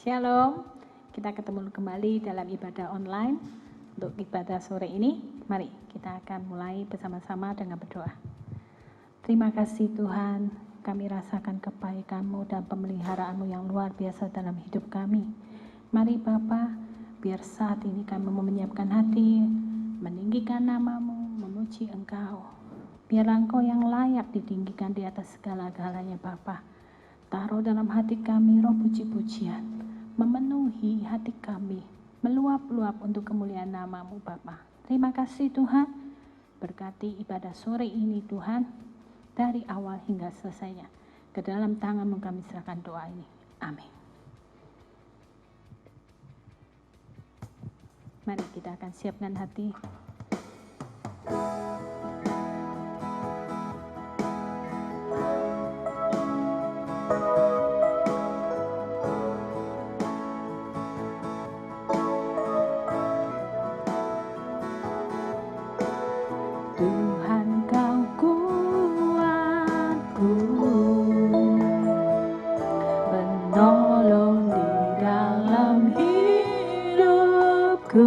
Shalom, kita ketemu kembali dalam ibadah online. Untuk ibadah sore ini, mari kita akan mulai bersama-sama dengan berdoa. Terima kasih Tuhan, kami rasakan kebaikan-Mu dan pemeliharaan-Mu yang luar biasa dalam hidup kami. Mari Bapa, biar saat ini kami menyiapkan hati, meninggikan nama-Mu, memuji Engkau. Biarlah Engkau yang layak ditinggikan di atas segala-galanya Bapa. Taruh dalam hati kami roh puji-pujian, memenuhi hati kami, meluap-luap untuk kemuliaan nama-Mu Bapa. Terima kasih Tuhan, berkati ibadah sore ini Tuhan, dari awal hingga selesainya. Ke dalam tangan-Mu kami serahkan doa ini. Amin. Mari kita akan siapkan hati. Tuhan Kau kuatku, penolong di dalam hidupku,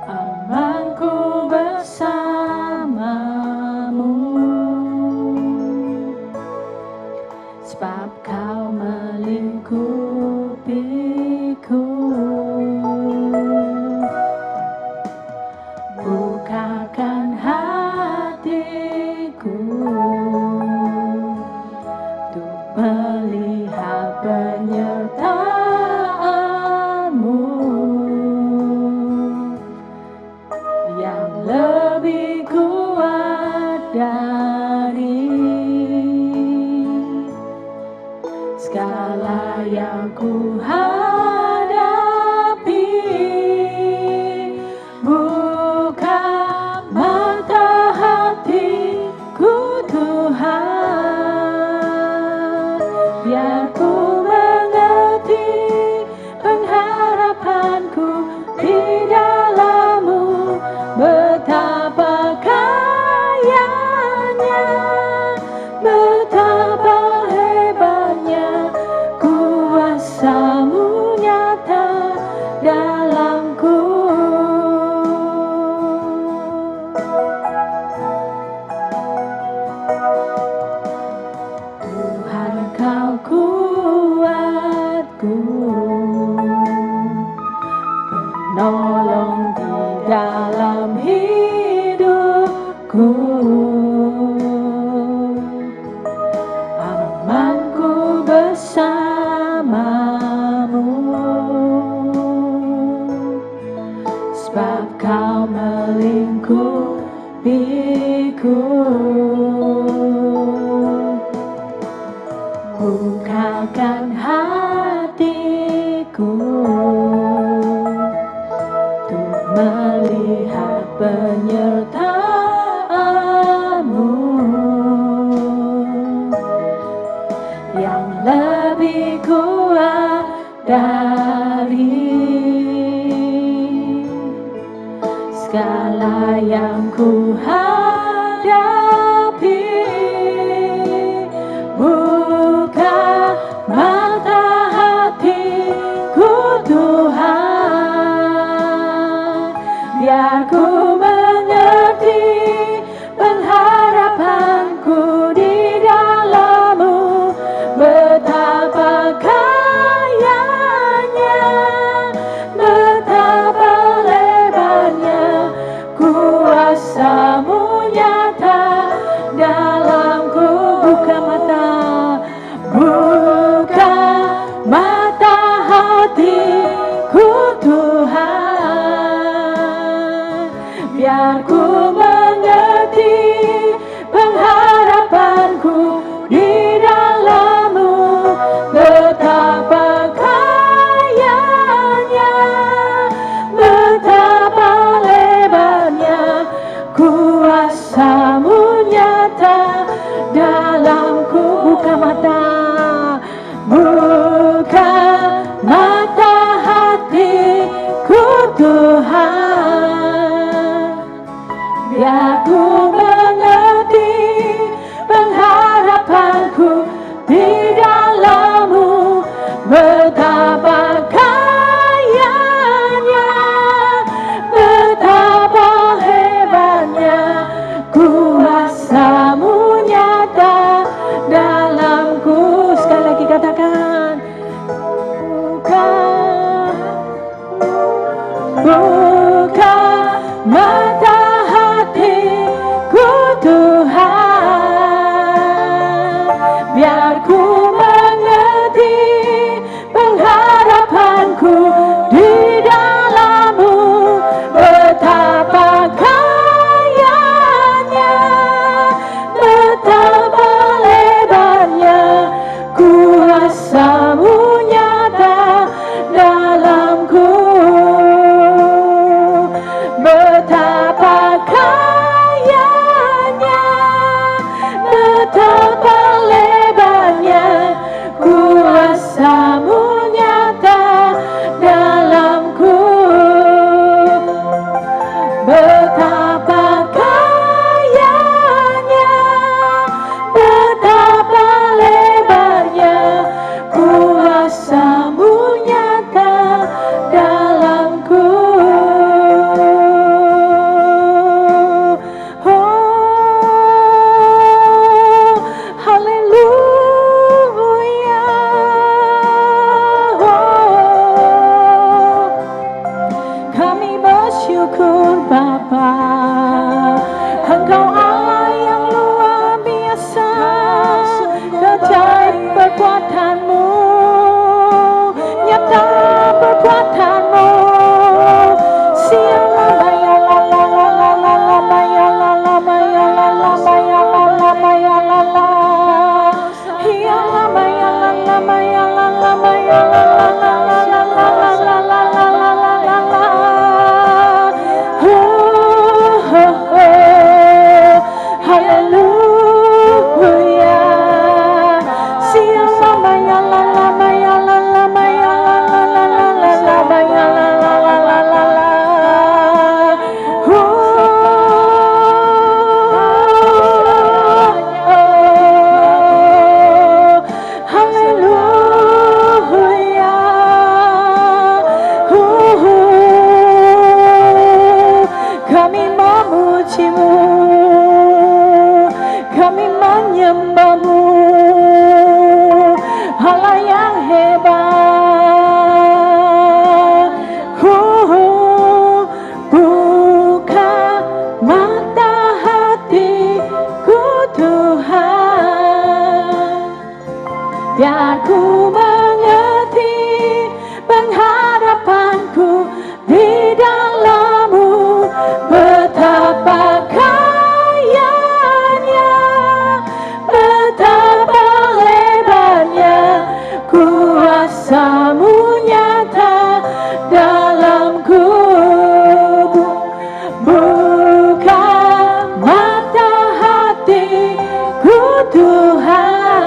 amanku bersama-Mu, sebab Kau melingkupiku. Bukakan hatiku untuk melihat penyertaan-Mu yang lebih kuat dari segala yang ku hadapi. Buka mata hatiku Tuhan, biar ku mengerti pengharapanku di dalam-Mu, betapa kayanya, betapa hebatnya kuasa-Mu nyata dalamku. Tuhan Kau kuatku, penolong di dalam hidupku, amanku bersama-Mu, sebab Kau melingkupiku. Bukakan hatiku untuk melihat penyertaan-Mu yang lebih kuat dari segala yang ku hadapi. Buka mata hatiku Tuhan, biar ku mengerti pengharapanku di dalam-Mu, betapa kayanya, katakan, buka mata hatiku Tuhan, biar ku mengerti pengharapanku di dalam-Mu, betapa kayanya, betapa lebarnya kuasa-Mu nyata dalamku, betapa kayanya, betapa lebarnya kuasa-Mu nyata dalamku, betapa kayanya, betapa lebarnya kuasa-Mu nyata dalamku. Oh, haleluya. Oh, kami bersyukur Bapa, Engkau Allah yang luar biasa, ajaib perbuatan-Mu, nyata perbuatan-Mu. Kami memuji-Mu, kami menyembah-Mu, Allah yang hebat. Buka mata hatiku Tuhan, biar ku mengerti pengharapanku di dalam-Mu, betapa kayanya, betapa lebarnya kuasa-Mu nyata dalamku. Buka mata hatiku Tuhan,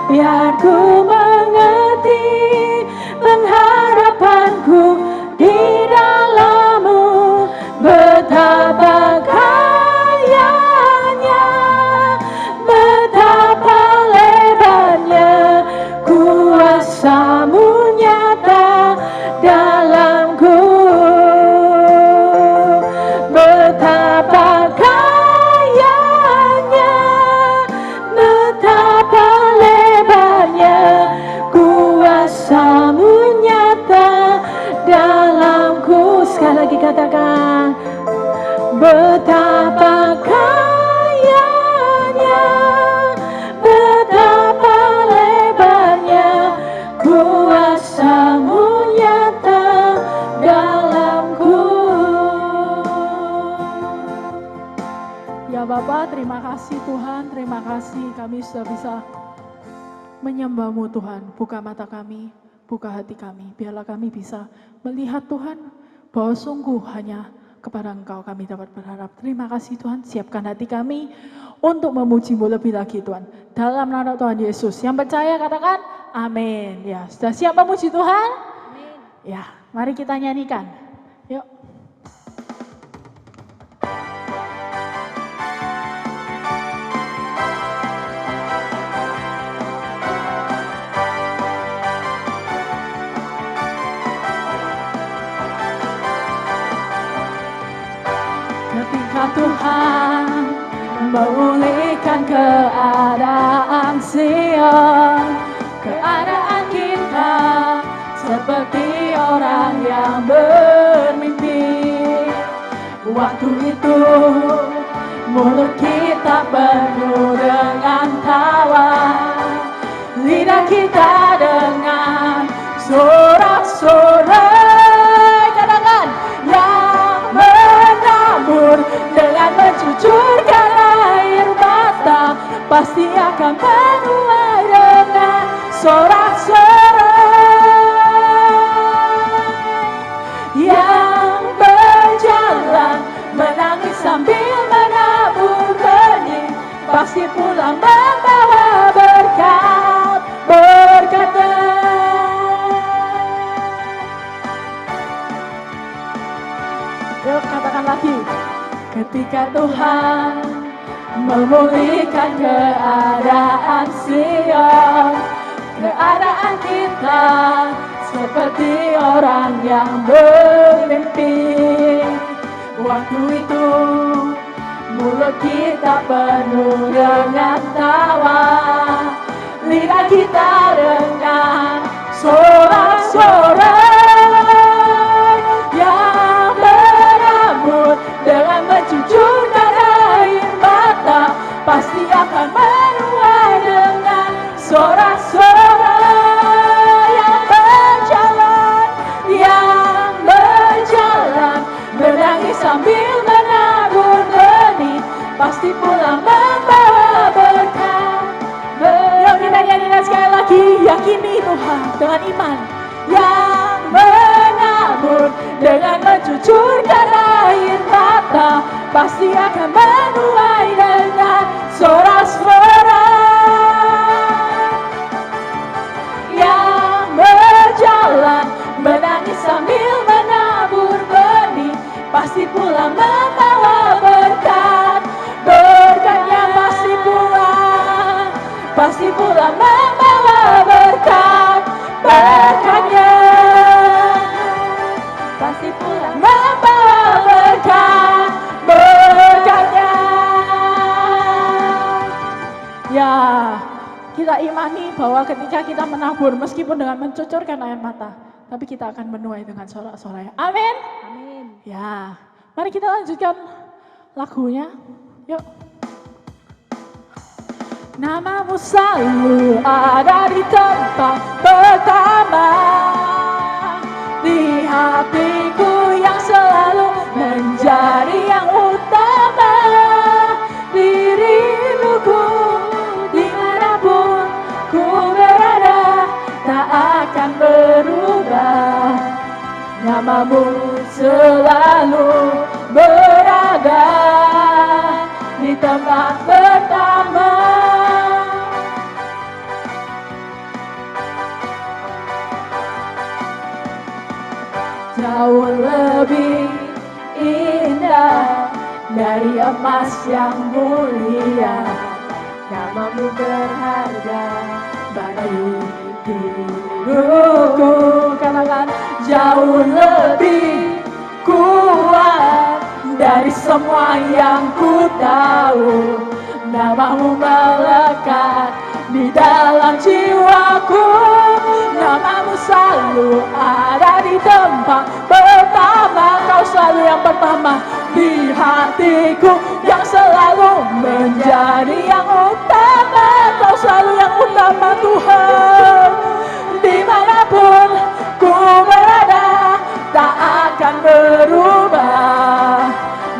biar ku mengerti pengharapanku di dalam-Mu, betapa kayanya, betapa lebarnya kuasa-Mu nyata dalamku, betapa kayanya, betapa lebarnya kuasa-Mu nyata dalamku. Sekali lagi katakan, betapa kayanya, betapa lebarnya kuasa-Mu nyata dalamku. Ya Bapak, terima kasih Tuhan, terima kasih kami sudah bisa menyembah-Mu Tuhan. Buka mata kami, buka hati kami, biarlah kami bisa melihat Tuhan bahwa sungguh hanya kepada Engkau kami dapat berharap. Terima kasih Tuhan, siapkan hati kami untuk memuji-Mu lebih lagi Tuhan. Dalam nama Tuhan Yesus, yang percaya katakan amin. Ya, sudah siap memuji Tuhan? Amin. Ya, mari kita nyanyikan. Yuk. Ketika Tuhan memulihkan keadaan Sion, Waktu itu mulut kita penuh dengan tawa, lidah kita dengan sorak-sorai, katakan, yang menabur dengan mencucurkan air mata pasti akan menuai dengan sorak-sorai. Yang berjalan menangis sambil menabur benih pasti pulang membawa berkat, berkatnya. Yuk katakan lagi. Ketika Tuhan memulihkan keadaan Sion, keadaan kita seperti orang yang bermimpi. Waktu itu mulut kita penuh dengan tawa, lidah kita dengan sorak-sorai, yang berambut dengan mencucurkan air mata pasti akan menuai dengan sorak-sorai. Yang berjalan menangis sambil menabur benih pasti pulang membawa berkat. Yuk kita nyanyikan sekali lagi, yakini Tuhan dengan iman. Yang menabur dengan mencucurkan air mata pasti akan menuai dengan sorak-sorai. Yang berjalan menangis sambil menabur benih pasti pulang membawa berkat, berkatnya pasti pulang membawa berkat, berkatnya pasti pulang membawa berkat, berkatnya. Ya, kita imani bahwa ketika kita menabur meskipun dengan mencucurkan air mata, tapi kita akan menuai dengan sorak-sorai. Amin. Amin. Ya, mari kita lanjutkan lagunya. Yuk. Namamu selalu ada di tempat pertama, di hatiku yang selalu menjadi yang utama. Di rinduku dimanapun ku berada tak akan berubah. Namamu selalu berada di tempat pertama. Jauh lebih indah dari emas yang mulia, namamu berharga bagi hidupku. Katakan, jauh lebih kuat dari semua yang ku tahu, namamu melekat di dalam jiwaku. Namamu selalu ada di tempat pertama. Kau selalu yang pertama di hatiku, yang selalu menjadi yang utama. Kau selalu yang utama Tuhan. Dimanapun ku berada tak akan berubah.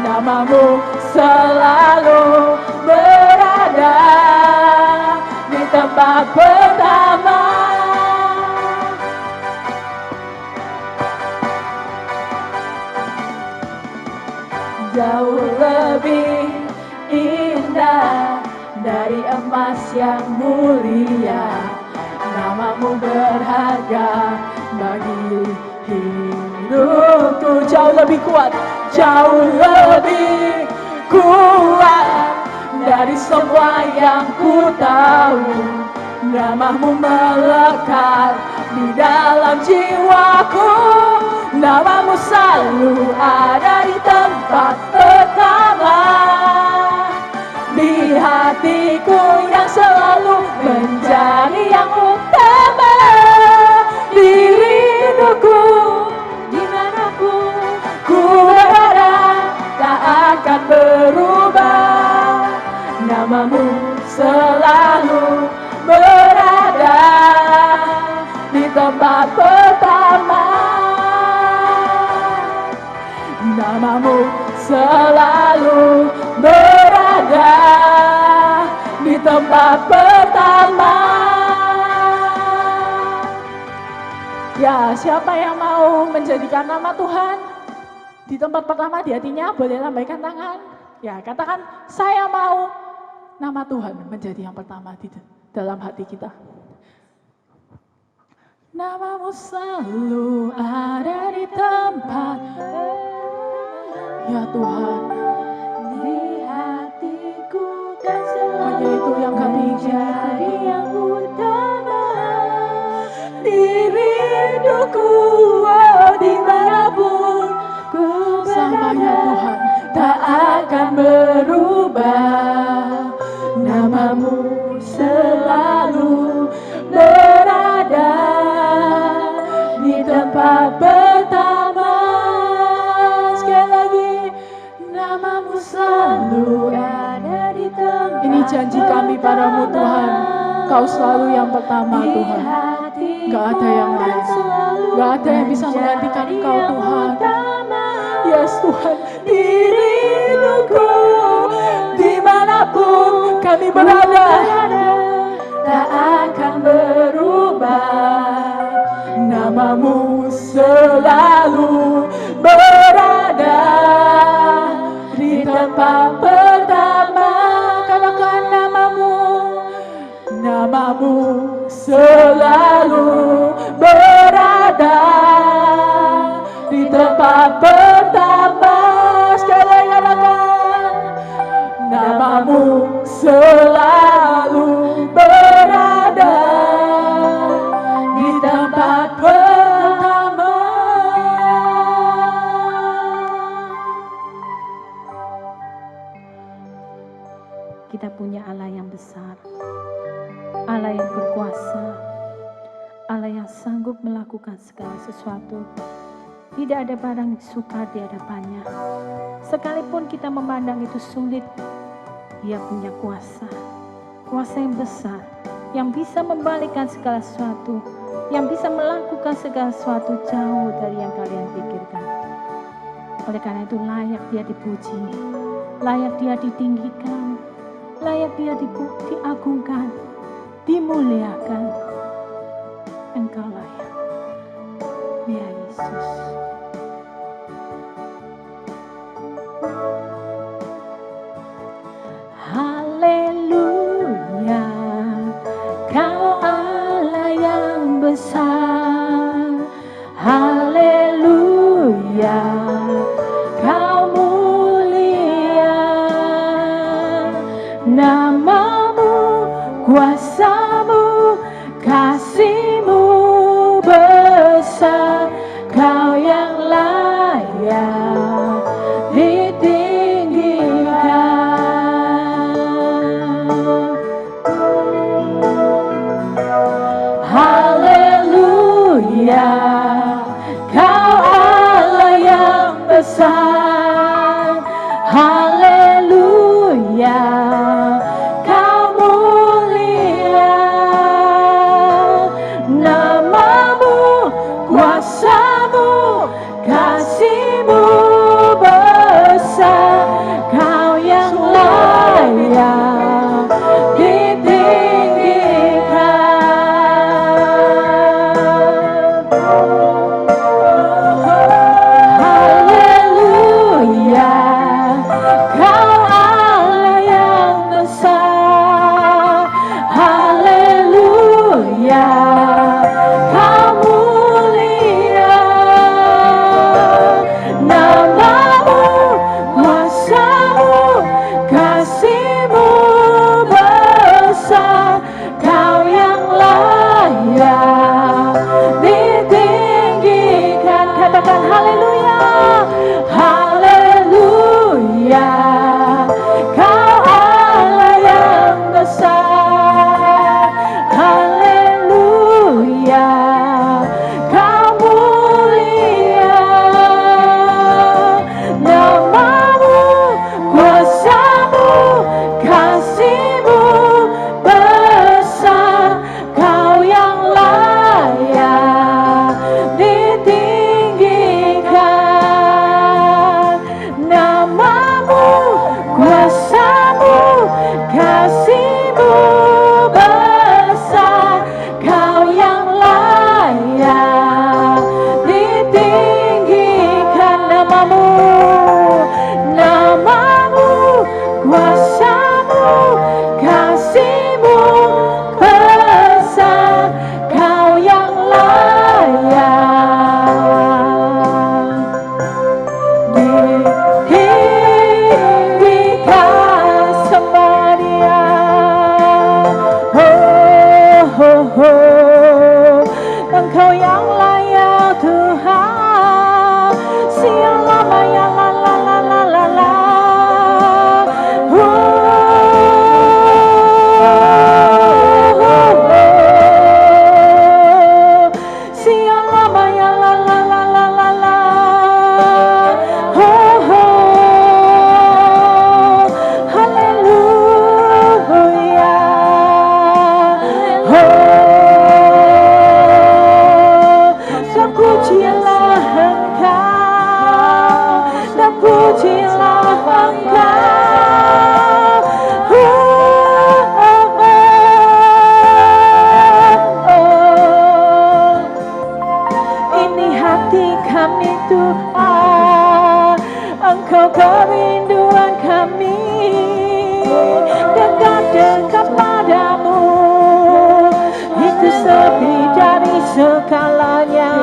Namamu selalu berada di tempat pertama. Jauh lebih indah dari emas yang mulia, namamu berharga bagi hidupku. Jauh lebih kuat, jauh lebih kuat dari semua yang ku tahu, namamu melekat di dalam jiwaku. Namamu selalu ada di tempat pertama, di hatiku yang selalu menjadi yang utama. Di rinduku dimanapun ku berada tak tempat pertama. Namamu selalu berada di tempat pertama. Ya, siapa yang mau menjadikan nama Tuhan di tempat pertama di hatinya, boleh lambaikan tangan. Ya, katakan, saya mau nama Tuhan menjadi yang pertama di dalam hati kita. Namamu selalu ada di tempat, ya Tuhan, di hatiku kan selalu hanya itu yang kami jadi yang utama. di rinduku, oh, dimanapun ku Samanya Tuhan tak akan berubah. Namamu selalu berada di tempat pertama. Sekali lagi, namamu selalu ada di tempat. Ini janji kami padamu Tuhan, Kau selalu yang pertama Tuhan. Gak ada yang lain, gak ada yang bisa menggantikan Kau Tuhan. Yes Tuhan, diriku dimanapun kami berada tak akan berubah. Namamu selalu berada di tempat pertama. Katakan namamu selalu berada di tempat pertama. Sekali lagi katakan, namamu selalu berada di tempat pertama. Kita punya Allah yang besar, Allah yang berkuasa, Allah yang sanggup melakukan segala sesuatu. Tidak ada barang sukar di hadapannya. Sekalipun kita memandang itu sulit, Dia punya kuasa. Kuasa yang besar, yang bisa membalikkan segala sesuatu, yang bisa melakukan segala sesuatu jauh dari yang kalian pikirkan. Oleh karena itu layak Dia dipuji, layak Dia ditinggikan, layak Dia diagungkan, dimuliakan. Engkau layak, ya Yesus. Haleluya, Kau Allah yang besar. Haleluya, Kau mulia. Namamu, kuasamu, kasih-Mu besar. Kau yang layak ditinggikan. Haleluya, Kau Allah yang besar. Haleluya, Kau mulia. Namamu, kuasamu, kasih-Mu besar. Kau yang layak ditinggikan. Haleluya, Kau Allah yang besar. Haleluya, Kau mulia. Namamu, kuasamu, kasih-Mu besar. Kau yang layak ditinggikan. Katakan haleluya, haleluya, Kau Allah yang besar. Haleluya, Kau mulia. Namamu, kuasamu, kasih-Mu besar. Kau yang layak Engkau yang layak Tuhan. Sialama ya la la la la la la. Sialama ya la la la la la la. Haleluya. Terpujilah Engkau, terpujilah Engkau. Ini hati kami Tuhan, Engkau kerinduan kami, dekat padamu, itu lebih dari segalanya.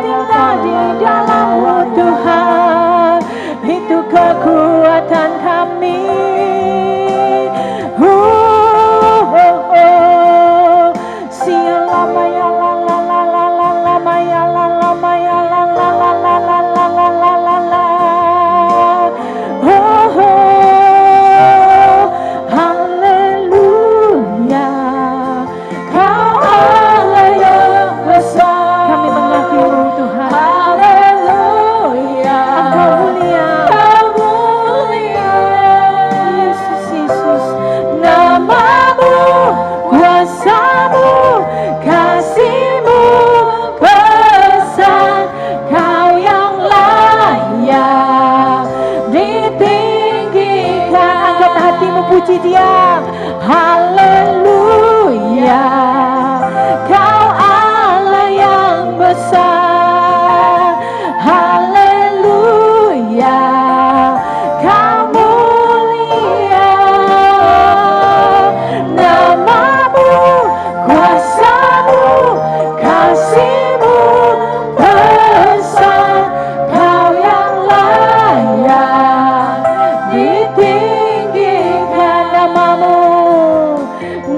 Tinggal di dalam-Mu Tuhan, itu kekuatan kami. Sialama ya la la la la la la ma ya la la ma ya la la la la la la la la la la. Haleluya. Kau Allah yang besar. Kami mengakui Tuhan. Haleluya. Engkau mulia. Kau mulia. Yesus, Yesus. Namamu, kuasamu, kasih-Mu besar. Kau yang layak ditinggikan. Angkat hatimu, puji Dia. Haleluya. Kau Allah yang besar. Haleluya. Kau mulia. Namamu, kuasamu, kasih-Mu besar. Kau yang layak ditinggikan.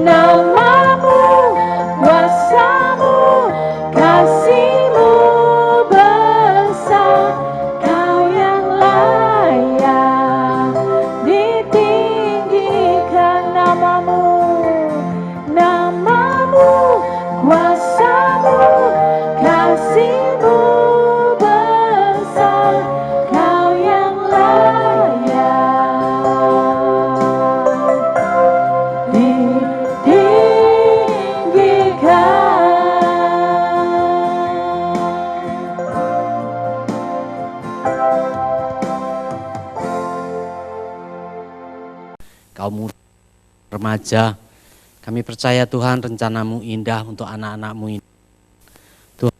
Namamu, kuasamu, kasih-Mu besar. Kau yang layak ditinggikan. Namamu, kuasamu, kasih-Mu besar. Kau yang layak kaum muda, remaja, kami percaya Tuhan rencana-Mu indah untuk anak-anak-Mu ini. Tuhan,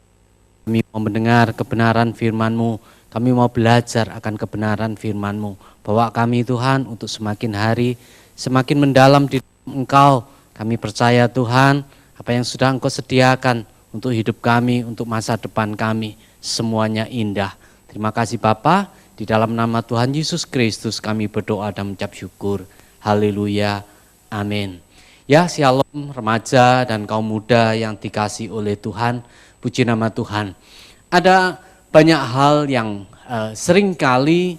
kami mau mendengar kebenaran firman-Mu, kami mau belajar akan kebenaran firman-Mu. Bawa kami Tuhan untuk semakin hari, semakin mendalam di Engkau. Kami percaya Tuhan, apa yang sudah Engkau sediakan untuk hidup kami, untuk masa depan kami, semuanya indah. Terima kasih Bapa, di dalam nama Tuhan Yesus Kristus kami berdoa dan mengucap syukur. Haleluya, amin. Ya, shalom remaja dan kaum muda yang dikasih oleh Tuhan, puji nama Tuhan. Ada banyak hal yang seringkali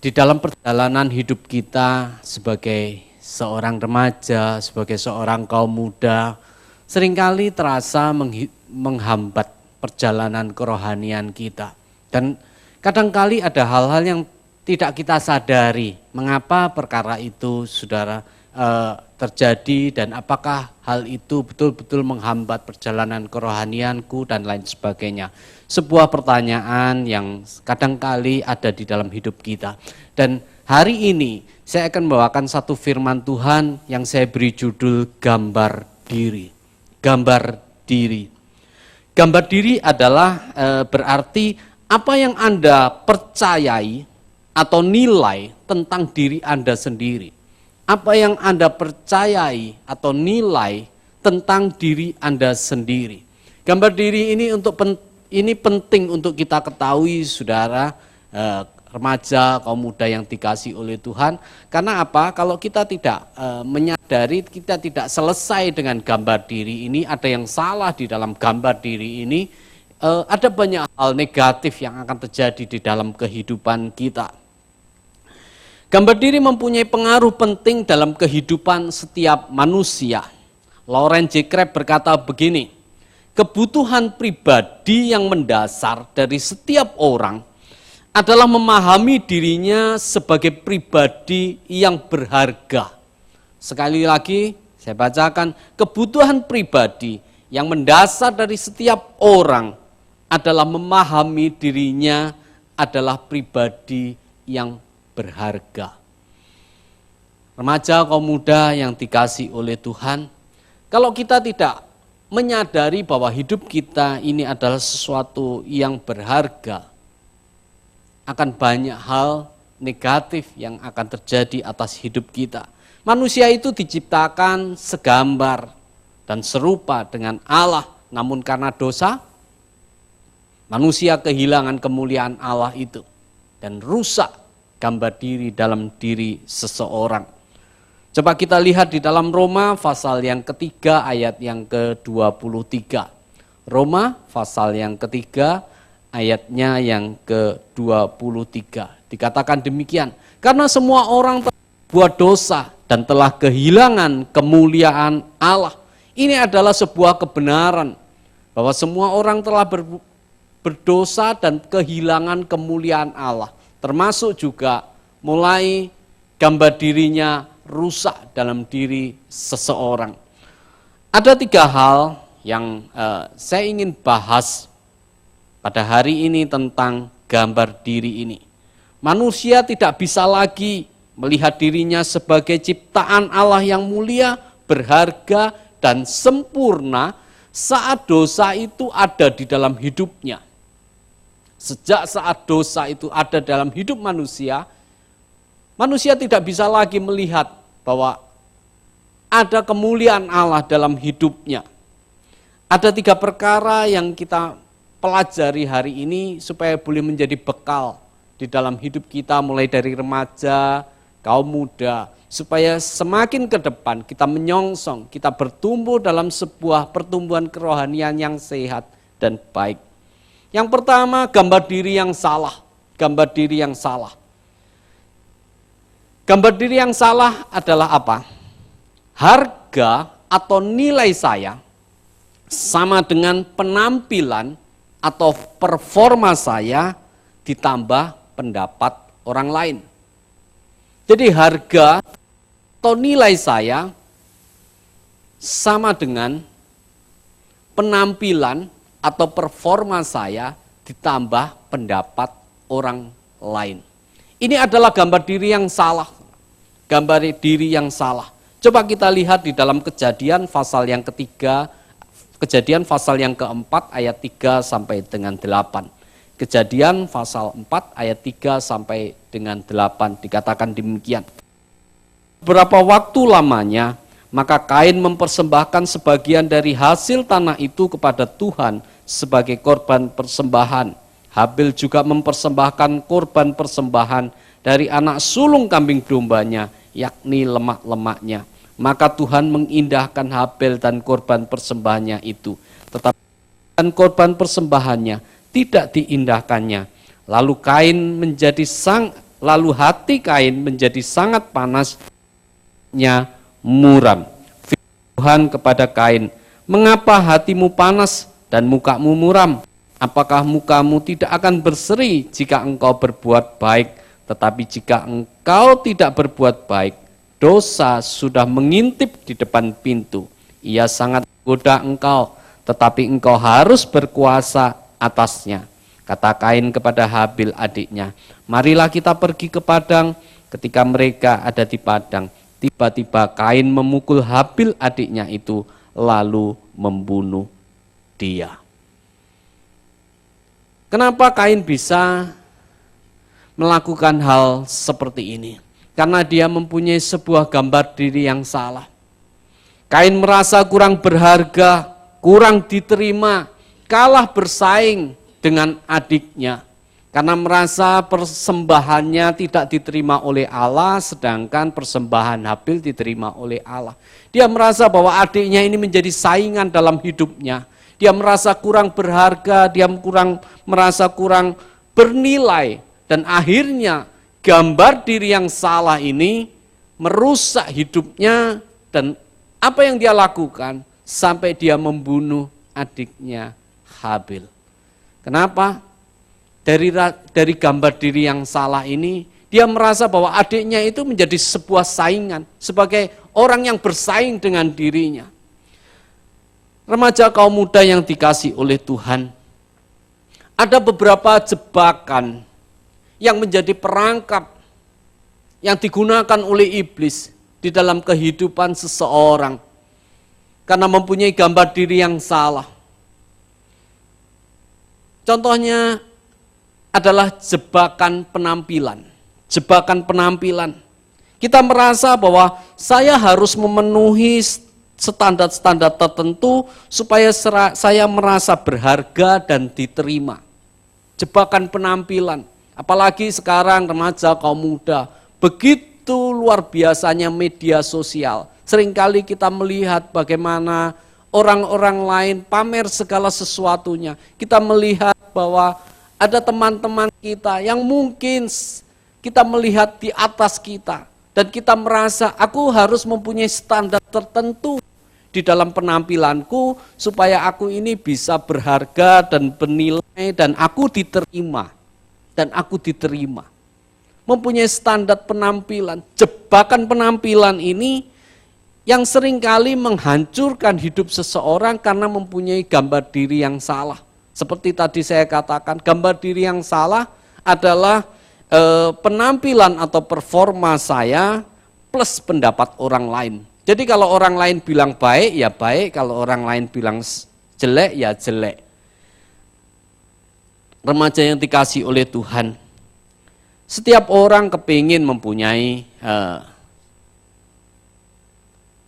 di dalam perjalanan hidup kita sebagai seorang remaja, sebagai seorang kaum muda, seringkali terasa menghambat perjalanan kerohanian kita. Dan kadangkali ada hal-hal yang tidak kita sadari mengapa perkara itu saudara terjadi dan apakah hal itu betul-betul menghambat perjalanan kerohanianku dan lain sebagainya. Sebuah pertanyaan yang kadangkali ada di dalam hidup kita. Dan hari ini saya akan membawakan satu firman Tuhan yang saya beri judul gambar diri. Gambar diri. Gambar diri adalah berarti apa yang Anda percayai atau nilai tentang diri Anda sendiri. Apa yang Anda percayai atau nilai tentang diri Anda sendiri. Gambar diri ini ini penting untuk kita ketahui saudara, remaja, kaum muda yang dikasih oleh Tuhan. Karena apa? Kalau kita tidak menyadari, kita tidak selesai dengan gambar diri ini, ada yang salah di dalam gambar diri ini, ada banyak hal negatif yang akan terjadi di dalam kehidupan kita. Gambar diri mempunyai pengaruh penting dalam kehidupan setiap manusia. Lawrence J. Crabb berkata begini, kebutuhan pribadi yang mendasar dari setiap orang adalah memahami dirinya sebagai pribadi yang berharga. Sekali lagi saya bacakan, kebutuhan pribadi yang mendasar dari setiap orang adalah memahami dirinya adalah pribadi yang berharga. Remaja, kaum muda yang dikasih oleh Tuhan, kalau kita tidak menyadari bahwa hidup kita ini adalah sesuatu yang berharga, akan banyak hal negatif yang akan terjadi atas hidup kita. Manusia itu diciptakan segambar dan serupa dengan Allah, namun karena dosa, manusia kehilangan kemuliaan Allah itu dan rusak gambar diri dalam diri seseorang. Coba kita lihat di dalam Roma pasal yang ketiga ayat yang ke-23. Roma pasal yang ketiga ayatnya yang ke-23. Dikatakan demikian, karena semua orang telah berbuat dosa dan telah kehilangan kemuliaan Allah. Ini adalah sebuah kebenaran bahwa semua orang telah berdosa dan kehilangan kemuliaan Allah. Termasuk juga mulai gambar dirinya rusak dalam diri seseorang. Ada 3 hal yang saya ingin bahas pada hari ini tentang gambar diri ini. Manusia tidak bisa lagi melihat dirinya sebagai ciptaan Allah yang mulia, berharga, dan sempurna saat dosa itu ada di dalam hidupnya. Sejak saat dosa itu ada dalam hidup manusia, manusia tidak bisa lagi melihat bahwa ada kemuliaan Allah dalam hidupnya. Ada 3 perkara yang kita pelajari hari ini supaya boleh menjadi bekal di dalam hidup kita mulai dari remaja, kaum muda, supaya semakin ke depan kita menyongsong, kita bertumbuh dalam sebuah pertumbuhan kerohanian yang sehat dan baik. Yang pertama, gambar diri yang salah. Gambar diri yang salah. Gambar diri yang salah adalah apa? Harga atau nilai saya sama dengan penampilan atau performa saya ditambah pendapat orang lain. Jadi harga atau nilai saya sama dengan penampilan atau performa saya ditambah pendapat orang lain. Ini adalah gambar diri yang salah. Gambar diri yang salah. Coba kita lihat di dalam Kejadian pasal yang ketiga, Kejadian pasal yang keempat ayat 3 sampai dengan 8. Kejadian pasal 4 ayat 3 sampai dengan 8 dikatakan demikian. Beberapa waktu lamanya, maka Kain mempersembahkan sebagian dari hasil tanah itu kepada Tuhan sebagai korban persembahan. Habil juga mempersembahkan korban persembahan dari anak sulung kambing dombanya, yakni lemak-lemaknya. Maka Tuhan mengindahkan Habil dan korban persembahannya itu, tetapi korban persembahannya tidak diindahkannya. Lalu hati Kain menjadi sangat panasnya muram. Tuhan kepada Kain, mengapa hatimu panas dan mukamu muram? Apakah mukamu tidak akan berseri jika engkau berbuat baik? Tetapi jika engkau tidak berbuat baik, dosa sudah mengintip di depan pintu. Ia sangat menggoda engkau, tetapi engkau harus berkuasa atasnya. Kata Kain kepada Habil adiknya, marilah kita pergi ke padang. Ketika mereka ada di padang, tiba-tiba Kain memukul Habil adiknya itu, lalu membunuh dia. Kenapa Kain bisa melakukan hal seperti ini? Karena dia mempunyai sebuah gambar diri yang salah. Kain merasa kurang berharga, kurang diterima, kalah bersaing dengan adiknya. Karena merasa persembahannya tidak diterima oleh Allah, sedangkan persembahan Habil diterima oleh Allah. Dia merasa bahwa adiknya ini menjadi saingan dalam hidupnya. Dia merasa kurang berharga, dia merasa kurang bernilai. Dan akhirnya gambar diri yang salah ini merusak hidupnya, dan apa yang dia lakukan sampai dia membunuh adiknya Habil. Kenapa? Dari gambar diri yang salah ini, dia merasa bahwa adiknya itu menjadi sebuah saingan, sebagai orang yang bersaing dengan dirinya. Remaja kaum muda yang dikasih oleh Tuhan, ada beberapa jebakan yang menjadi perangkap yang digunakan oleh iblis di dalam kehidupan seseorang karena mempunyai gambar diri yang salah. Contohnya adalah jebakan penampilan. Jebakan penampilan. Kita merasa bahwa saya harus memenuhi standar-standar tertentu supaya saya merasa berharga dan diterima. Jebakan penampilan. Apalagi sekarang remaja kaum muda, begitu luar biasanya media sosial. Seringkali kita melihat bagaimana orang-orang lain pamer segala sesuatunya. Kita melihat bahwa ada teman-teman kita yang mungkin kita melihat di atas kita. Dan kita merasa aku harus mempunyai standar tertentu di dalam penampilanku supaya aku ini bisa berharga dan bernilai dan aku diterima. Dan aku diterima. Mempunyai standar penampilan, jebakan penampilan ini yang seringkali menghancurkan hidup seseorang karena mempunyai gambar diri yang salah. Seperti tadi saya katakan, gambar diri yang salah adalah penampilan atau performa saya plus pendapat orang lain. Jadi kalau orang lain bilang baik, ya baik. Kalau orang lain bilang jelek, ya jelek. Remaja yang dikasih oleh Tuhan, setiap orang kepingin mempunyai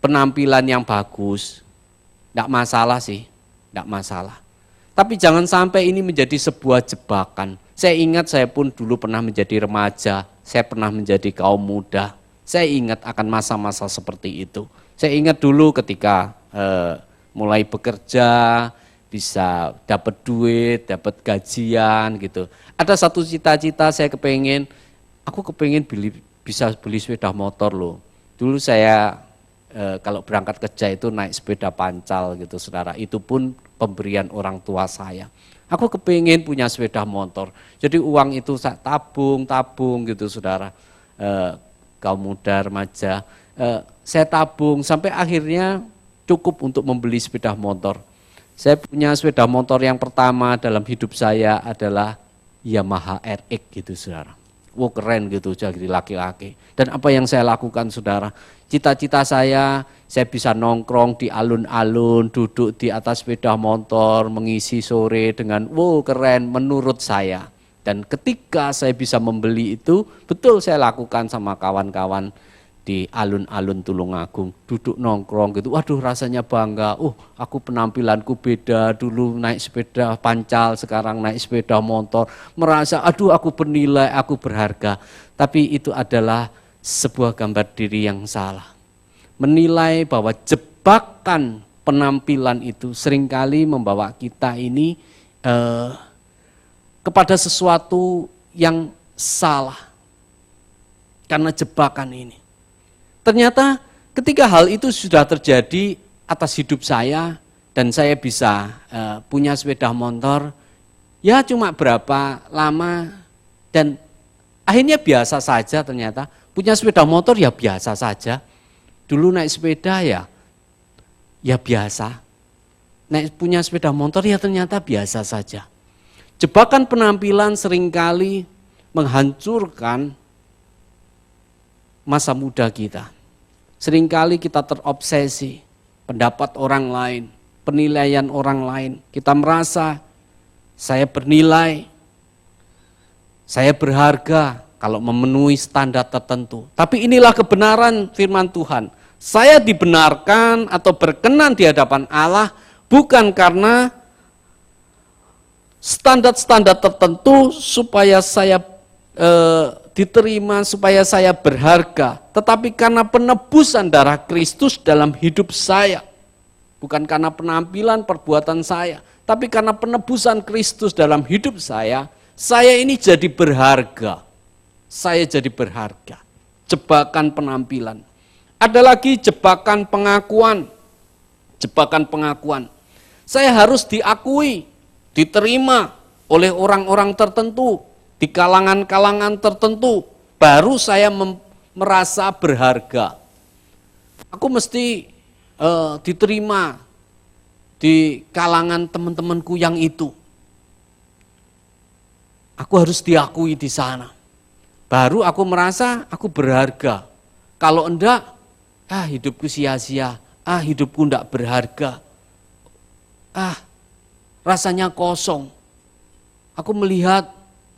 penampilan yang bagus. Tidak masalah sih, tidak masalah. Tapi jangan sampai ini menjadi sebuah jebakan. Saya ingat saya pun dulu pernah menjadi remaja, saya pernah menjadi kaum muda. Saya ingat akan masa-masa seperti itu. Saya ingat dulu ketika mulai bekerja, bisa dapat duit, dapat gajian gitu. Ada satu cita-cita saya aku kepengen bisa beli sepeda motor loh. Dulu saya kalau berangkat kerja itu naik sepeda pancal gitu saudara, itu pun pemberian orang tua saya. Aku kepengen punya sepeda motor, jadi uang itu saya tabung gitu saudara, kaum muda remaja, saya tabung sampai akhirnya cukup untuk membeli sepeda motor. Saya punya sepeda motor yang pertama dalam hidup saya adalah Yamaha RX gitu saudara. Wow keren gitu jadi laki-laki. Dan apa yang saya lakukan saudara, cita-cita saya bisa nongkrong di alun-alun, duduk di atas sepeda motor, mengisi sore dengan wow keren menurut saya. Dan ketika saya bisa membeli itu, betul saya lakukan sama kawan-kawan di alun-alun Tulungagung, duduk nongkrong gitu, waduh rasanya bangga, aku penampilanku beda, dulu naik sepeda pancal, sekarang naik sepeda motor, merasa aduh aku bernilai, aku berharga. Tapi itu adalah sebuah gambar diri yang salah. Menilai bahwa jebakan penampilan itu seringkali membawa kita ini kepada sesuatu yang salah karena jebakan ini. Ternyata ketika hal itu sudah terjadi atas hidup saya dan saya bisa punya sepeda motor, ya cuma berapa lama dan akhirnya biasa saja ternyata. Punya sepeda motor ya biasa saja. Dulu naik sepeda ya biasa. Punya sepeda motor ya ternyata biasa saja. Jebakan penampilan seringkali menghancurkan masa muda kita. Seringkali kita terobsesi pendapat orang lain, penilaian orang lain. Kita merasa saya bernilai, saya berharga kalau memenuhi standar tertentu. Tapi inilah kebenaran firman Tuhan. Saya dibenarkan atau berkenan di hadapan Allah bukan karena standar-standar tertentu supaya saya diterima, supaya saya berharga. Tetapi karena penebusan darah Kristus dalam hidup saya, bukan karena penampilan perbuatan saya, tapi karena penebusan Kristus dalam hidup saya ini jadi berharga. Saya jadi berharga. Jebakan penampilan. Ada lagi jebakan pengakuan. Jebakan pengakuan. Saya harus diakui, diterima oleh orang-orang tertentu, di kalangan-kalangan tertentu, baru saya merasa berharga. Aku mesti diterima di kalangan teman-temanku yang itu. Aku harus diakui di sana. Baru aku merasa aku berharga. Kalau enggak, hidupku sia-sia, hidupku enggak berharga. Rasanya kosong. Aku melihat,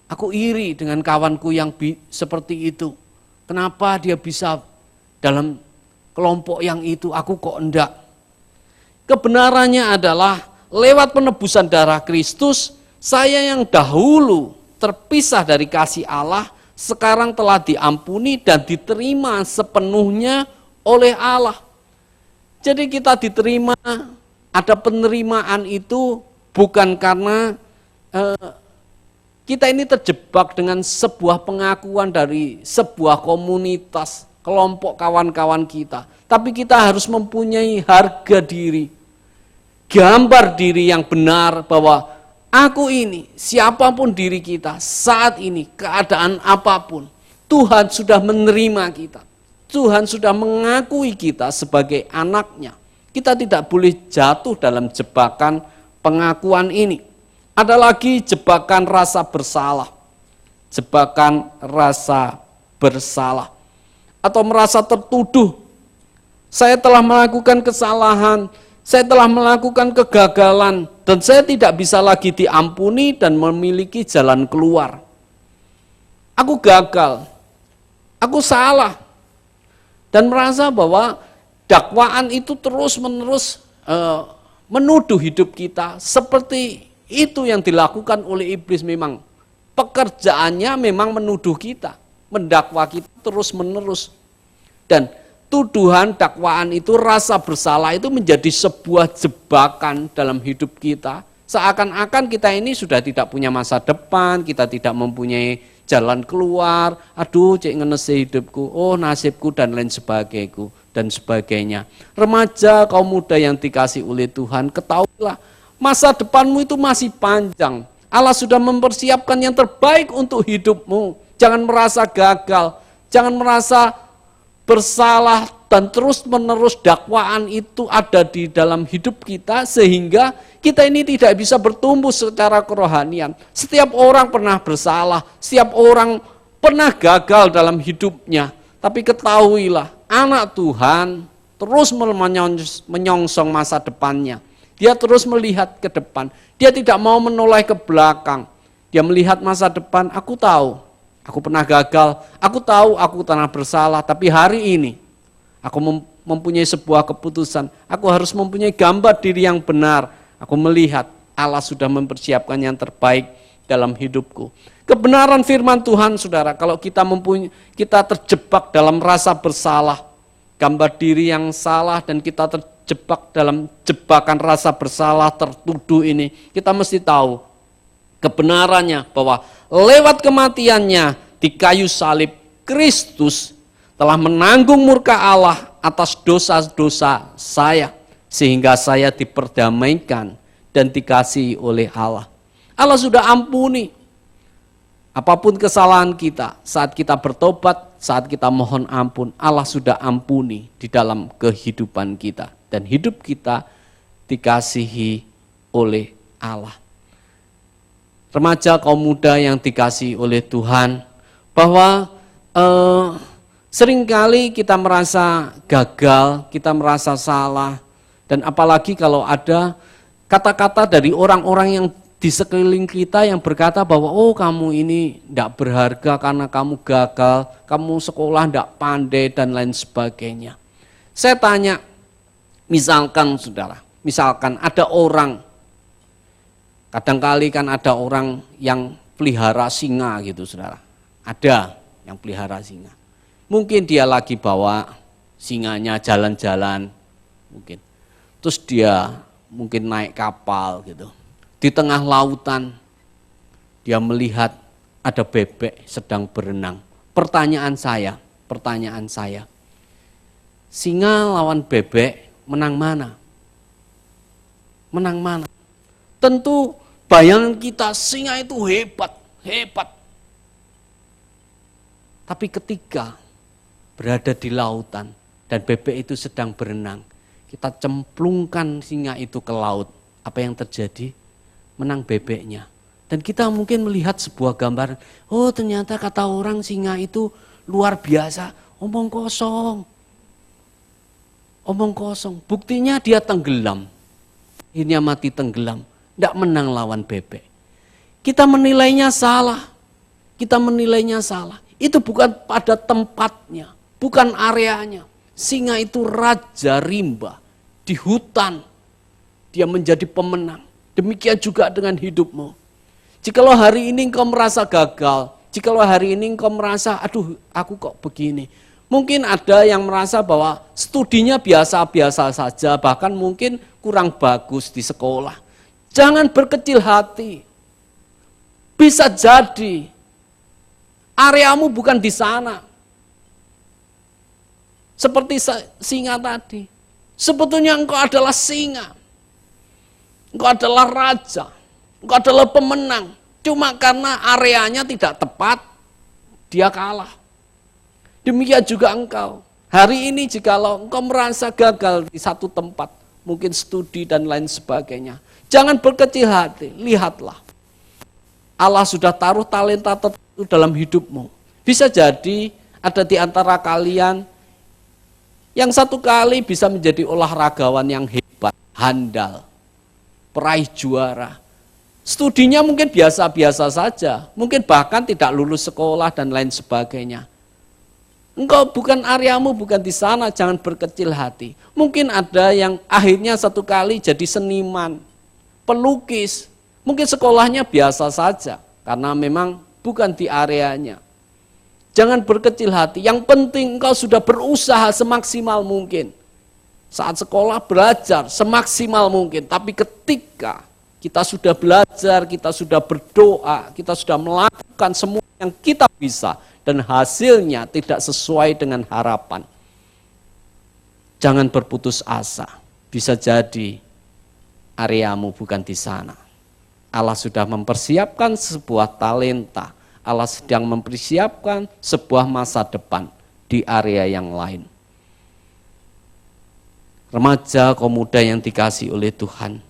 aku iri dengan kawanku yang seperti itu. Kenapa dia bisa dalam kelompok yang itu, aku kok enggak. Kebenarannya adalah lewat penebusan darah Kristus, saya yang dahulu terpisah dari kasih Allah, sekarang telah diampuni dan diterima sepenuhnya oleh Allah. Jadi kita diterima, ada penerimaan itu bukan karena kita ini terjebak dengan sebuah pengakuan dari sebuah komunitas, kelompok kawan-kawan kita. Tapi kita harus mempunyai harga diri, gambar diri yang benar bahwa aku ini, siapapun diri kita, saat ini, keadaan apapun, Tuhan sudah menerima kita. Tuhan sudah mengakui kita sebagai anaknya. Kita tidak boleh jatuh dalam jebakan pengakuan ini. Ada lagi jebakan rasa bersalah. Jebakan rasa bersalah. Atau merasa tertuduh. Saya telah melakukan kesalahan, saya telah melakukan kegagalan, dan saya tidak bisa lagi diampuni dan memiliki jalan keluar. Aku gagal, aku salah, dan merasa bahwa dakwaan itu terus-menerus menuduh hidup kita. Seperti itu yang dilakukan oleh iblis. Memang pekerjaannya memang menuduh kita, mendakwa kita terus-menerus. Dan tuduhan, dakwaan itu, rasa bersalah itu menjadi sebuah jebakan dalam hidup kita. Seakan-akan kita ini sudah tidak punya masa depan, kita tidak mempunyai jalan keluar, aduh cek ngenesi hidupku, oh nasibku dan lain sebagainya. Remaja, kaum muda yang dikasih oleh Tuhan, ketahuilah masa depanmu itu masih panjang. Allah sudah mempersiapkan yang terbaik untuk hidupmu. Jangan merasa gagal, jangan merasa bersalah, dan terus-menerus dakwaan itu ada di dalam hidup kita sehingga kita ini tidak bisa bertumbuh secara kerohanian. Setiap orang pernah bersalah, setiap orang pernah gagal dalam hidupnya. Tapi ketahuilah, anak Tuhan terus menyongsong masa depannya. Dia terus melihat ke depan. Dia tidak mau menoleh ke belakang. Dia melihat masa depan. Aku tahu, aku pernah gagal. Aku tahu aku pernah bersalah. Tapi hari ini, aku mempunyai sebuah keputusan. Aku harus mempunyai gambar diri yang benar. Aku melihat Allah sudah mempersiapkan yang terbaik dalam hidupku. Kebenaran firman Tuhan, saudara, kalau kita terjebak dalam rasa bersalah, gambar diri yang salah, dan kita terjebak dalam jebakan rasa bersalah, tertuduh ini, kita mesti tahu kebenarannya bahwa lewat kematiannya di kayu salib, Kristus telah menanggung murka Allah atas dosa-dosa saya, sehingga saya diperdamaikan dan dikasihi oleh Allah. Allah sudah ampuni apapun kesalahan kita. Saat kita bertobat, saat kita mohon ampun, Allah sudah ampuni di dalam kehidupan kita. Dan hidup kita dikasihi oleh Allah. Remaja, kaum muda yang dikasihi oleh Tuhan, bahwa seringkali kita merasa gagal, kita merasa salah, dan apalagi kalau ada kata-kata dari orang-orang yang di sekeliling kita yang berkata bahwa oh kamu ini tidak berharga karena kamu gagal, kamu sekolah tidak pandai dan lain sebagainya. Saya tanya, misalkan saudara, misalkan ada orang Kadangkali kan ada orang yang pelihara singa gitu, saudara. Ada yang pelihara singa. Mungkin dia lagi bawa singanya jalan-jalan, mungkin. Terus dia mungkin naik kapal gitu. Di tengah lautan dia melihat ada bebek sedang berenang. Pertanyaan saya, singa lawan bebek menang mana? Menang mana? Tentu bayangan kita singa itu hebat. Tapi ketika berada di lautan dan bebek itu sedang berenang, kita cemplungkan singa itu ke laut. Apa yang terjadi? Menang bebeknya. Dan kita mungkin melihat sebuah gambar, oh ternyata kata orang singa itu luar biasa, omong kosong. Buktinya dia tenggelam. Akhirnya mati tenggelam, tidak menang lawan bebek. Kita menilainya salah. Itu bukan pada tempatnya, bukan areanya. Singa itu raja rimba di hutan. Dia menjadi pemenang. Demikian juga dengan hidupmu. Jikalau hari ini engkau merasa gagal, jikalau hari ini engkau merasa, aduh aku kok begini. Mungkin ada yang merasa bahwa studinya biasa-biasa saja, bahkan mungkin kurang bagus di sekolah. Jangan berkecil hati. Bisa jadi areamu bukan di sana. Seperti singa tadi. Sebetulnya engkau adalah singa. Engkau adalah raja. Engkau adalah pemenang. Cuma karena areanya tidak tepat, dia kalah. Demikian juga engkau. Hari ini jikalau engkau merasa gagal di satu tempat, mungkin studi dan lain sebagainya, jangan berkecil hati, lihatlah. Allah sudah taruh talenta tertentu dalam hidupmu. Bisa jadi ada di antara kalian yang satu kali bisa menjadi olahragawan yang hebat, handal, peraih juara. Studinya mungkin biasa-biasa saja, mungkin bahkan tidak lulus sekolah dan lain sebagainya. Engkau bukan areamu, bukan di sana, jangan berkecil hati. Mungkin ada yang akhirnya satu kali jadi seniman, pelukis, mungkin sekolahnya biasa saja, karena memang bukan di areanya. Jangan berkecil hati, yang penting engkau sudah berusaha semaksimal mungkin. Saat sekolah belajar semaksimal mungkin, tapi ketika kita sudah belajar, kita sudah berdoa, kita sudah melakukan semua yang kita bisa, dan hasilnya tidak sesuai dengan harapan. Jangan berputus asa, bisa jadi areamu bukan di sana. Allah sudah mempersiapkan sebuah talenta, Allah sedang mempersiapkan sebuah masa depan di area yang lain. Remaja, kaum muda yang dikasihi oleh Tuhan,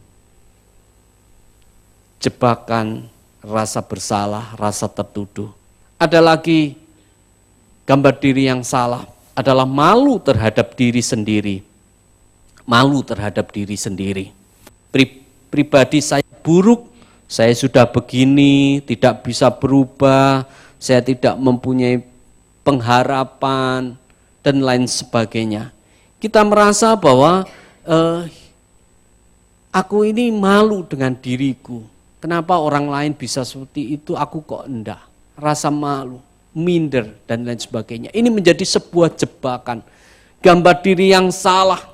jebakan rasa bersalah, rasa tertuduh. Ada lagi gambar diri yang salah, adalah malu terhadap diri sendiri. Malu terhadap diri sendiri. Pribadi saya buruk, saya sudah begini, tidak bisa berubah, saya tidak mempunyai pengharapan, dan lain sebagainya. Kita merasa bahwa aku ini malu dengan diriku. Kenapa orang lain bisa seperti itu, aku kok enggak? Rasa malu, minder, dan lain sebagainya. Ini menjadi sebuah jebakan, gambar diri yang salah.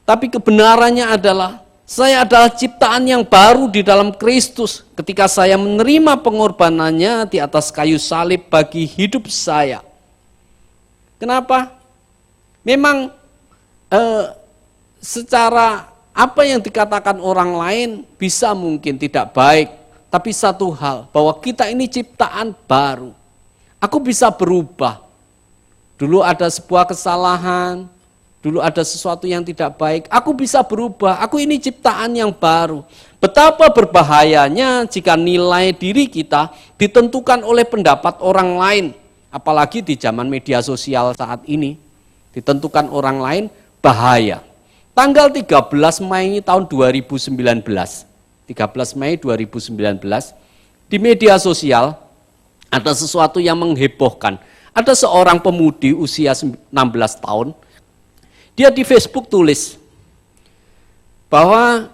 Tapi kebenarannya adalah, saya adalah ciptaan yang baru di dalam Kristus. Ketika saya menerima pengorbanannya di atas kayu salib bagi hidup saya. Kenapa? Memang secara apa yang dikatakan orang lain bisa mungkin tidak baik, tapi satu hal, bahwa kita ini ciptaan baru. Aku bisa berubah. Dulu ada sebuah kesalahan, dulu ada sesuatu yang tidak baik, aku bisa berubah, aku ini ciptaan yang baru. Betapa berbahayanya jika nilai diri kita ditentukan oleh pendapat orang lain, apalagi di zaman media sosial saat ini. Ditentukan orang lain, bahaya. Tanggal 13 Mei tahun 2019, 13 Mei 2019, di media sosial ada sesuatu yang menghebohkan. Ada seorang pemudi usia 16 tahun, dia di Facebook tulis bahwa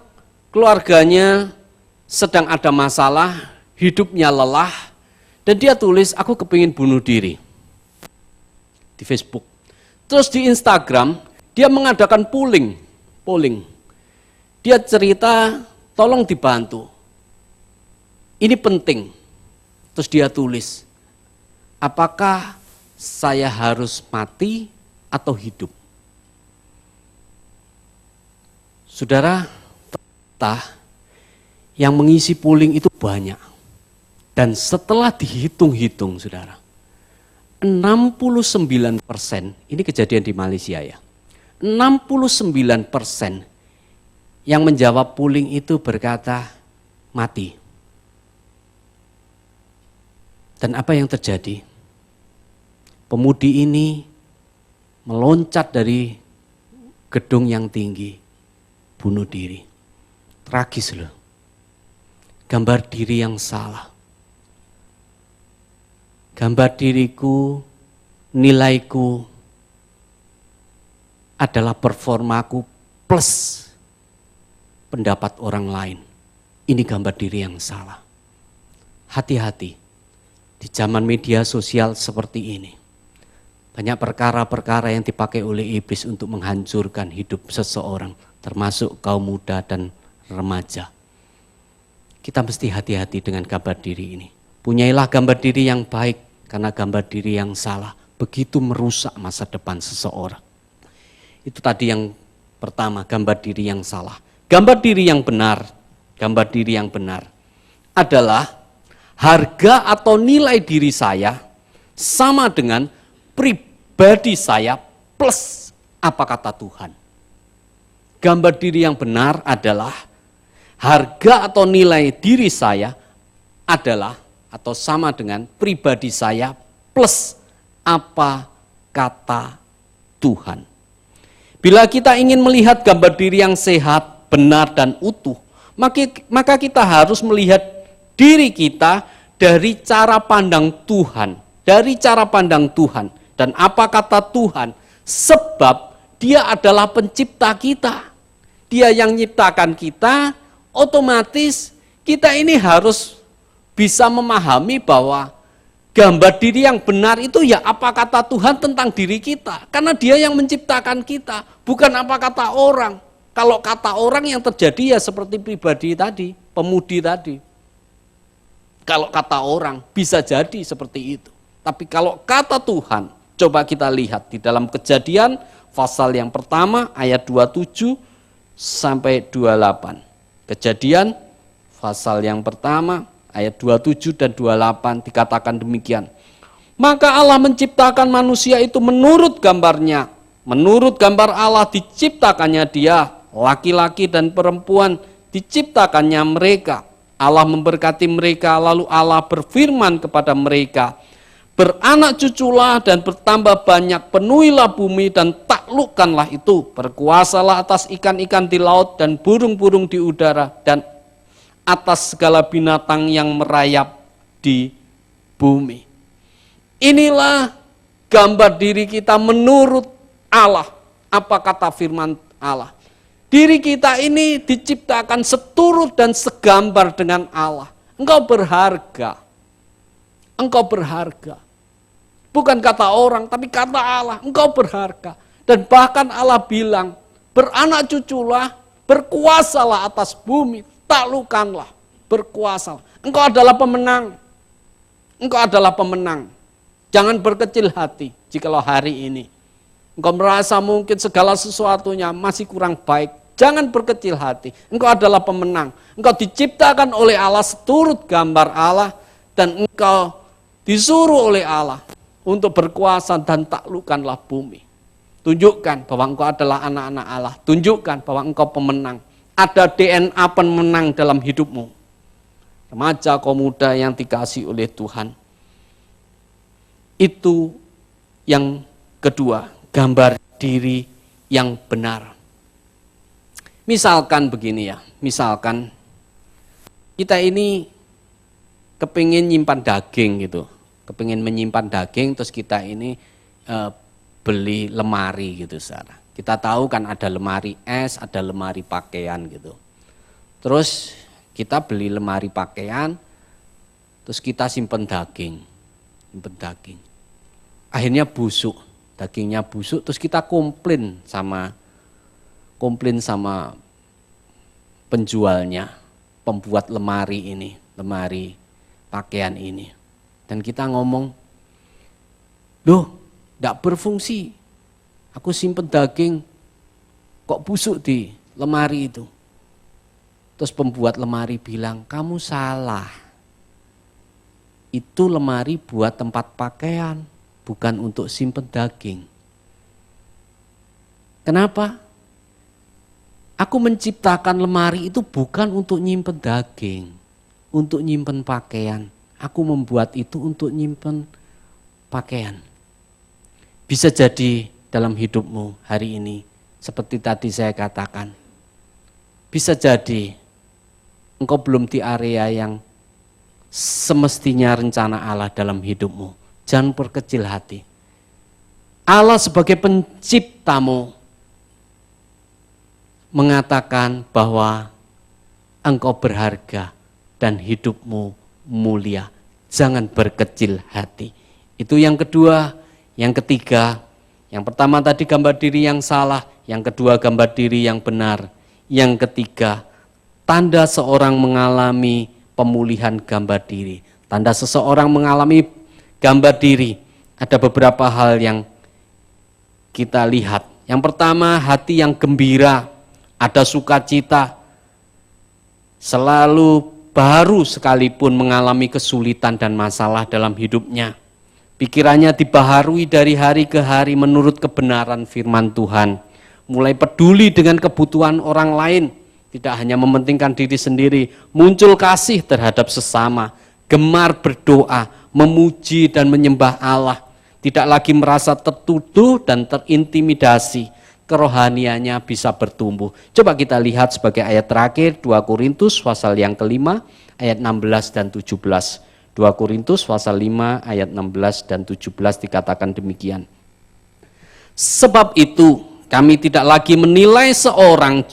keluarganya sedang ada masalah, hidupnya lelah, dan dia tulis, aku kepingin bunuh diri di Facebook. Terus di Instagram, dia mengadakan polling. Dia cerita, tolong dibantu. Ini penting. Terus dia tulis, apakah saya harus mati atau hidup? Saudara, ternyata yang mengisi polling itu banyak. Dan setelah dihitung-hitung, saudara, 69%, ini kejadian di Malaysia ya, 69% yang menjawab polling itu berkata mati. Dan apa yang terjadi? Pemudi ini meloncat dari gedung yang tinggi, bunuh diri. Tragis loh. Gambar diri yang salah. Gambar diriku, nilaiku adalah performaku plus pendapat orang lain. Ini gambar diri yang salah. Hati-hati di zaman media sosial seperti ini. Banyak perkara-perkara yang dipakai oleh iblis untuk menghancurkan hidup seseorang, termasuk kaum muda dan remaja. Kita mesti hati-hati dengan gambar diri ini. Punyailah gambar diri yang baik, karena gambar diri yang salah begitu merusak masa depan seseorang. Itu tadi yang pertama, gambar diri yang salah. Gambar diri yang benar adalah harga atau nilai diri saya sama dengan pribadi saya plus apa kata Tuhan. Gambar diri yang benar adalah harga atau nilai diri saya adalah atau sama dengan pribadi saya plus apa kata Tuhan. Bila kita ingin melihat gambar diri yang sehat, benar dan utuh, maka kita harus melihat diri kita dari cara pandang Tuhan, dan apa kata Tuhan, sebab Dia adalah pencipta kita. Dia yang menciptakan kita, otomatis kita ini harus bisa memahami bahwa gambar diri yang benar itu ya apa kata Tuhan tentang diri kita. Karena Dia yang menciptakan kita, bukan apa kata orang. Kalau kata orang yang terjadi ya seperti pribadi tadi, pemudi tadi. Kalau kata orang bisa jadi seperti itu. Tapi kalau kata Tuhan, coba kita lihat di dalam Kejadian pasal yang pertama ayat 27 sampai 28. Kejadian pasal yang pertama ayat 27 dan 28 dikatakan demikian. Maka Allah menciptakan manusia itu menurut gambarnya. Menurut gambar Allah diciptakannya dia, laki-laki dan perempuan diciptakannya mereka. Allah memberkati mereka, lalu Allah berfirman kepada mereka, beranak cuculah dan bertambah banyak, penuhilah bumi dan taklukkanlah itu. Berkuasalah atas ikan-ikan di laut dan burung-burung di udara dan atas segala binatang yang merayap di bumi. Inilah gambar diri kita menurut Allah. Apa kata firman Allah? Diri kita ini diciptakan seturut dan segambar dengan Allah. Engkau berharga. Engkau berharga. Bukan kata orang, tapi kata Allah. Engkau berharga. Dan bahkan Allah bilang, beranak cuculah, berkuasalah atas bumi, taklukkanlah, berkuasalah. Engkau adalah pemenang. Engkau adalah pemenang. Jangan berkecil hati jikalau hari ini engkau merasa mungkin segala sesuatunya masih kurang baik. Jangan berkecil hati. Engkau adalah pemenang. Engkau diciptakan oleh Allah seturut gambar Allah. Dan engkau disuruh oleh Allah untuk berkuasa dan taklukkanlah bumi. Tunjukkan bahwa engkau adalah anak-anak Allah. Tunjukkan bahwa engkau pemenang. Ada DNA pemenang dalam hidupmu. Remaja, kaum muda yang dikasihi oleh Tuhan. Itu yang kedua. Gambar diri yang benar. Misalkan begini ya, misalkan kita ini kepingin nyimpan daging gitu, kepingin menyimpan daging, terus kita ini beli lemari gitu, saudara. Kita tahu kan ada lemari es, ada lemari pakaian gitu. Terus kita beli lemari pakaian, terus kita simpen daging. Akhirnya busuk, dagingnya busuk, terus kita komplain sama penjualnya, pembuat lemari pakaian ini. Dan kita ngomong, loh, enggak berfungsi, aku simpen daging, kok busuk di lemari itu. Terus pembuat lemari bilang, kamu salah, itu lemari buat tempat pakaian, bukan untuk simpen daging. Kenapa? Aku menciptakan lemari itu bukan untuk nyimpen daging, untuk nyimpen pakaian. Aku membuat itu untuk nyimpen pakaian. Bisa jadi dalam hidupmu hari ini, seperti tadi saya katakan, bisa jadi engkau belum di area yang semestinya rencana Allah dalam hidupmu. Jangan berkecil hati. Allah sebagai penciptamu mengatakan bahwa engkau berharga dan hidupmu mulia. Jangan berkecil hati. Itu yang kedua. Yang ketiga, yang pertama tadi gambar diri yang salah, yang kedua gambar diri yang benar. Yang ketiga, tanda seorang mengalami pemulihan gambar diri. Tanda seseorang mengalami gambar diri. Ada beberapa hal yang kita lihat. Yang pertama, hati yang gembira, ada sukacita. Selalu baru sekalipun mengalami kesulitan dan masalah dalam hidupnya. Pikirannya dibaharui dari hari ke hari menurut kebenaran firman Tuhan. Mulai peduli dengan kebutuhan orang lain, tidak hanya mementingkan diri sendiri, muncul kasih terhadap sesama, gemar berdoa, memuji dan menyembah Allah, tidak lagi merasa tertuduh dan terintimidasi, kerohaniannya bisa bertumbuh. Coba kita lihat sebagai ayat terakhir 2 Korintus pasal yang kelima ayat 16 dan 17. 2 Korintus pasal 5 ayat 16 dan 17 dikatakan demikian. Sebab itu kami tidak lagi menilai seorang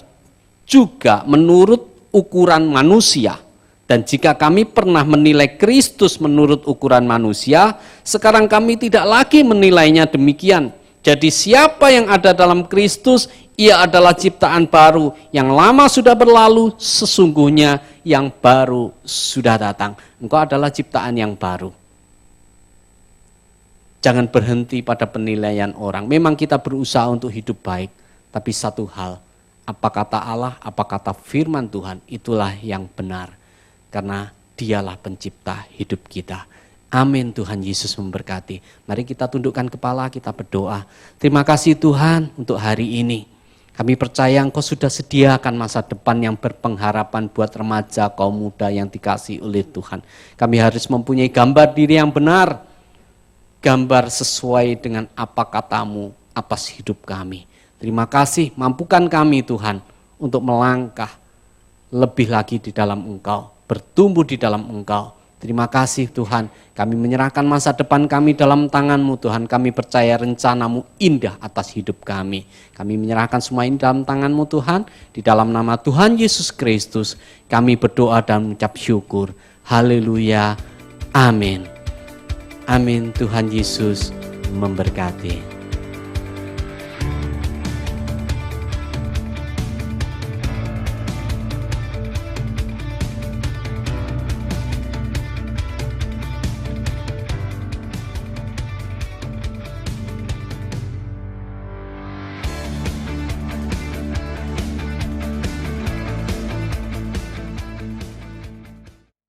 juga menurut ukuran manusia. Dan jika kami pernah menilai Kristus menurut ukuran manusia, sekarang kami tidak lagi menilainya demikian. Jadi siapa yang ada dalam Kristus, ia adalah ciptaan baru. Yang lama sudah berlalu, sesungguhnya yang baru sudah datang. Engkau adalah ciptaan yang baru. Jangan berhenti pada penilaian orang. Memang kita berusaha untuk hidup baik, tapi satu hal, apa kata Allah, apa kata firman Tuhan, itulah yang benar. Karena dialah pencipta hidup kita. Amin, Tuhan Yesus memberkati. Mari kita tundukkan kepala, kita berdoa. Terima kasih Tuhan untuk hari ini. Kami percaya Engkau sudah sediakan masa depan yang berpengharapan buat remaja, kaum muda yang dikasihi oleh Tuhan. Kami harus mempunyai gambar diri yang benar. Gambar sesuai dengan apa katamu atas hidup kami. Terima kasih, mampukan kami Tuhan untuk melangkah lebih lagi di dalam Engkau, bertumbuh di dalam Engkau. Terima kasih Tuhan, kami menyerahkan masa depan kami dalam tangan-Mu Tuhan. Kami percaya rencana-Mu indah atas hidup kami. Kami menyerahkan semua ini dalam tangan-Mu Tuhan. Di dalam nama Tuhan Yesus Kristus kami berdoa dan mengucap syukur. Haleluya, amin. Amin, Tuhan Yesus memberkati.